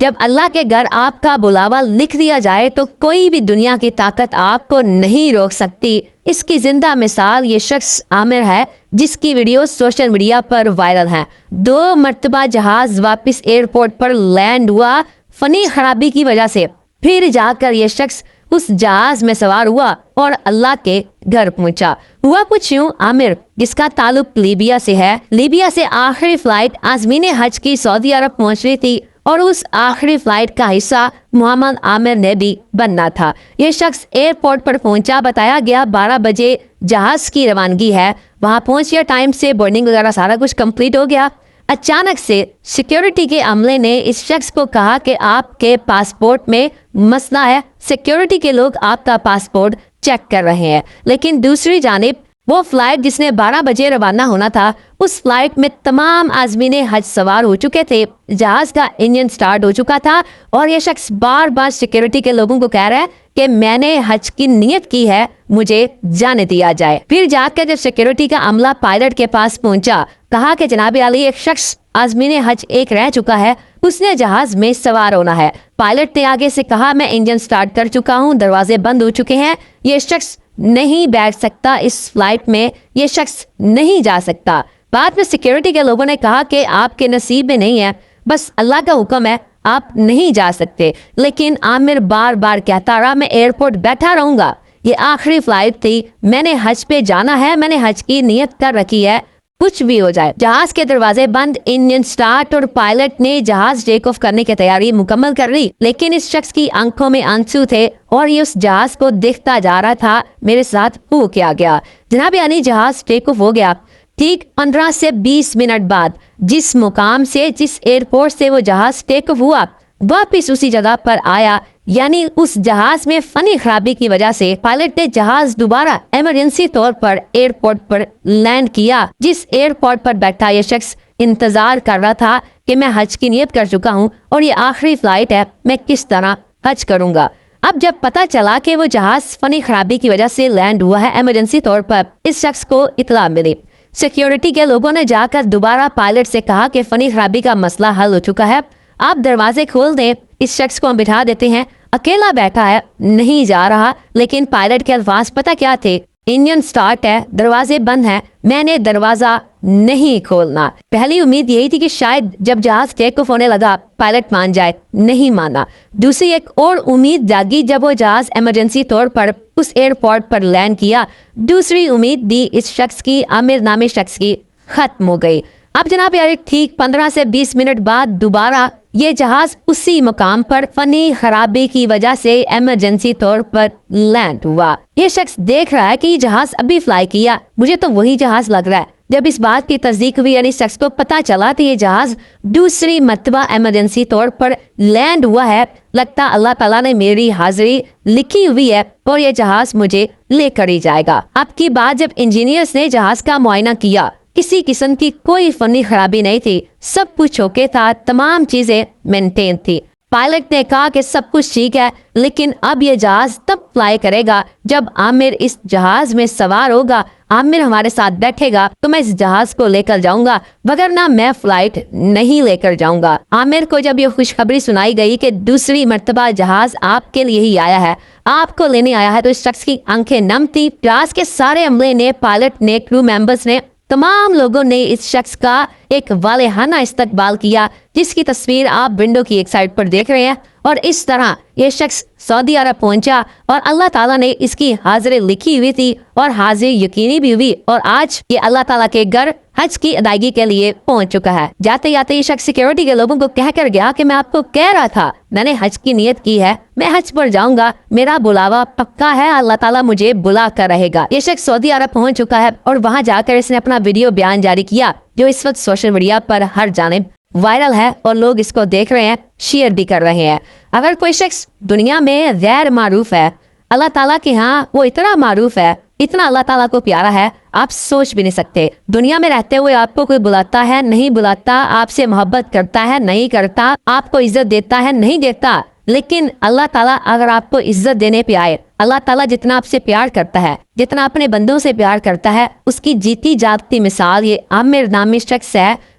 جب اللہ کے گھر آپ کا بلاوا لکھ دیا جائے تو کوئی بھی دنیا کی طاقت آپ کو نہیں روک سکتی۔ اس کی زندہ مثال یہ شخص عامر ہے جس کی ویڈیو سوشل میڈیا پر وائرل ہے۔ 2 مرتبہ جہاز واپس ایئرپورٹ پر لینڈ ہوا فنی خرابی کی وجہ سے، پھر جا کر یہ شخص اس جہاز میں سوار ہوا اور اللہ کے گھر پہنچا۔ ہوا کچھ یوں، عامر جس کا تعلق لیبیا سے ہے، لیبیا سے آخری فلائٹ عازمین حج کی سعودی عرب پہنچ رہی تھی اور اس آخری فلائٹ کا حصہ محمد عامر نے بھی بننا تھا۔ یہ شخص ایئرپورٹ پر پہنچا، بتایا گیا 12 بجے جہاز کی روانگی ہے، وہاں پہنچ گیا ٹائم سے، بورڈنگ وغیرہ سارا کچھ کمپلیٹ ہو گیا۔ اچانک سے سیکیورٹی کے عملے نے اس شخص کو کہا کہ آپ کے پاسپورٹ میں مسئلہ ہے، سیکیورٹی کے لوگ آپ کا پاسپورٹ چیک کر رہے ہیں۔ لیکن دوسری جانب وہ فلائٹ جس نے 12 بجے روانہ ہونا تھا، اس فلائٹ میں تمام عازمین حج سوار ہو چکے تھے، جہاز کا انجن سٹارٹ ہو چکا تھا اور یہ شخص بار بار سیکیورٹی کے لوگوں کو کہہ رہا ہے کہ میں نے حج کی نیت کی ہے، مجھے جانے دیا جائے۔ پھر جا کر جب سیکیورٹی کا عملہ پائلٹ کے پاس پہنچا، کہا کہ جناب عالی ایک شخص عازمین حج ایک رہ چکا ہے، اس نے جہاز میں سوار ہونا ہے۔ پائلٹ نے آگے سے کہا میں انجن سٹارٹ کر چکا ہوں، دروازے بند ہو چکے ہیں، یہ شخص نہیں بیٹھ سکتا اس فلائٹ میں، یہ شخص نہیں جا سکتا۔ بعد میں سیکیورٹی کے لوگوں نے کہا کہ آپ کے نصیب میں نہیں ہے، بس اللہ کا حکم ہے، آپ نہیں جا سکتے۔ لیکن عامر بار بار کہتا رہا میں ایئرپورٹ بیٹھا رہوں گا، یہ آخری فلائٹ تھی، میں نے حج پہ جانا ہے، میں نے حج کی نیت کر رکھی ہے، کچھ بھی ہو جائے۔ جہاز کے دروازے بند، انجن سٹارٹ اور پائلٹ نے جہاز ٹیک آف کرنے کی تیاری مکمل کر لی، لیکن اس شخص کی آنکھوں میں آنسو تھے اور یہ اس جہاز کو دیکھتا جا رہا تھا۔ میرے ساتھ ہو کیا گیا جناب یعنی جہاز ٹیک آف ہو گیا۔ ٹھیک 15 سے 20 منٹ بعد جس مقام سے، جس ایئرپورٹ سے وہ جہاز ٹیک آف ہوا، واپس اسی جگہ پر آیا، یعنی اس جہاز میں فنی خرابی کی وجہ سے پائلٹ نے جہاز دوبارہ ایمرجنسی طور پر ایئرپورٹ پر لینڈ کیا۔ جس ایئرپورٹ پر بیٹھا یہ شخص انتظار کر رہا تھا کہ میں حج کی نیت کر چکا ہوں اور یہ آخری فلائٹ ہے، میں کس طرح حج کروں گا۔ اب جب پتا چلا کہ وہ جہاز فنی خرابی کی وجہ سے لینڈ ہوا ہے ایمرجنسی طور پر، اس شخص کو اطلاع ملی۔ سیکیورٹی کے لوگوں نے جا کر دوبارہ پائلٹ سے کہا کہ فنی خرابی کا مسئلہ حل ہو چکا ہے، آپ دروازے کھول دیں، اس شخص کو ہم بٹھا دیتے ہیں، اکیلا بیٹھا ہے، نہیں جا رہا۔ لیکن پائلٹ کے الفاظ پتہ کیا تھے؟ انجن سٹارٹ ہے، دروازے بند ہیں، میں نے دروازہ نہیں کھولنا۔ پہلی امید یہی تھی کہ شاید جب جہاز ٹیک آف ہونے لگا پائلٹ مان جائے، نہیں مانا۔ دوسری ایک اور امید جاگی جب وہ جہاز ایمرجنسی طور پر اس ایئرپورٹ پر لینڈ کیا، دوسری امید بھی اس شخص کی، عامر نامی شخص کی، ختم ہو گئی۔ اب جناب یار ٹھیک 15 سے 20 منٹ بعد دوبارہ یہ جہاز اسی مقام پر فنی خرابی کی وجہ سے ایمرجنسی طور پر لینڈ ہوا۔ یہ شخص دیکھ رہا ہے کہ یہ جہاز ابھی فلائی کیا، مجھے تو وہی جہاز لگ رہا ہے۔ جب اس بات کی تصدیق ہوئی یعنی شخص کو پتا چلا کہ یہ جہاز دوسری مرتبہ ایمرجنسی طور پر لینڈ ہوا ہے، لگتا اللہ تعالیٰ نے میری حاضری لکھی ہوئی ہے اور یہ جہاز مجھے لے کر ہی جائے گا۔ اب کی بات جب انجینئرز نے جہاز کا معائنہ کیا، کسی قسم کی کوئی فنی خرابی نہیں تھی، سب کچھ اوکے تھا، تمام چیزیں مینٹین تھی۔ پائلٹ نے کہا کہ سب کچھ ٹھیک ہے، لیکن اب یہ جہاز تب فلائی کرے گا جب عامر اس جہاز میں سوار ہوگا، عامر ہمارے ساتھ بیٹھے گا تو میں اس جہاز کو لے کر جاؤں گا، وگرنہ میں فلائٹ نہیں لے کر جاؤں گا۔ عامر کو جب یہ خوشخبری سنائی گئی کہ دوسری مرتبہ جہاز آپ کے لیے ہی آیا ہے، آپ کو لینے آیا ہے، تو اس شخص کی آنکھیں نم تھی۔ جہاز کے سارے عملے نے، پائلٹ نے، کرو ممبرز نے، تمام لوگوں نے اس شخص کا ایک والہانہ استقبال کیا، جس کی تصویر آپ ونڈو کی ایک سائڈ پر دیکھ رہے ہیں۔ اور اس طرح یہ شخص سعودی عرب پہنچا اور اللہ تعالیٰ نے اس کی حاضری لکھی ہوئی تھی اور حاضری یقینی بھی ہوئی، اور آج یہ اللہ تعالیٰ کے گھر حج کی ادائیگی کے لیے پہنچ چکا ہے۔ جاتے جاتے یہ شخص سیکیورٹی کے لوگوں کو کہہ کر گیا کہ میں آپ کو کہہ رہا تھا، میں نے حج کی نیت کی ہے، میں حج پر جاؤں گا، میرا بلاوا پکا ہے، اللہ تعالیٰ مجھے بلا کر رہے گا۔ یہ شخص سعودی عرب پہنچ چکا ہے اور وہاں جا کر اس نے اپنا ویڈیو بیان جاری کیا، جو اس وقت سوشل میڈیا پر ہر جانب وائرل ہے اور لوگ اس کو دیکھ رہے ہیں، شیئر بھی کر رہے ہیں۔ اگر کوئی شخص دنیا میں غیر معروف ہے، اللہ تعالیٰ کے ہاں وہ اتنا معروف ہے، اتنا اللہ تعالیٰ کو پیارا ہے، آپ سوچ بھی نہیں سکتے۔ دنیا میں رہتے ہوئے آپ کو کوئی بلاتا ہے، نہیں بلاتا، آپ سے محبت کرتا ہے، نہیں کرتا، آپ کو عزت دیتا ہے، نہیں دیتا، لیکن اللہ تعالیٰ اگر آپ کو عزت دینے پہ آئے، اللہ تعالیٰ جتنا آپ سے پیار کرتا ہے، جتنا اپنے بندوں سے پیار کرتا ہے، اس کی جیتی جاگتی مثال یہ عامر نامی شخص ہے،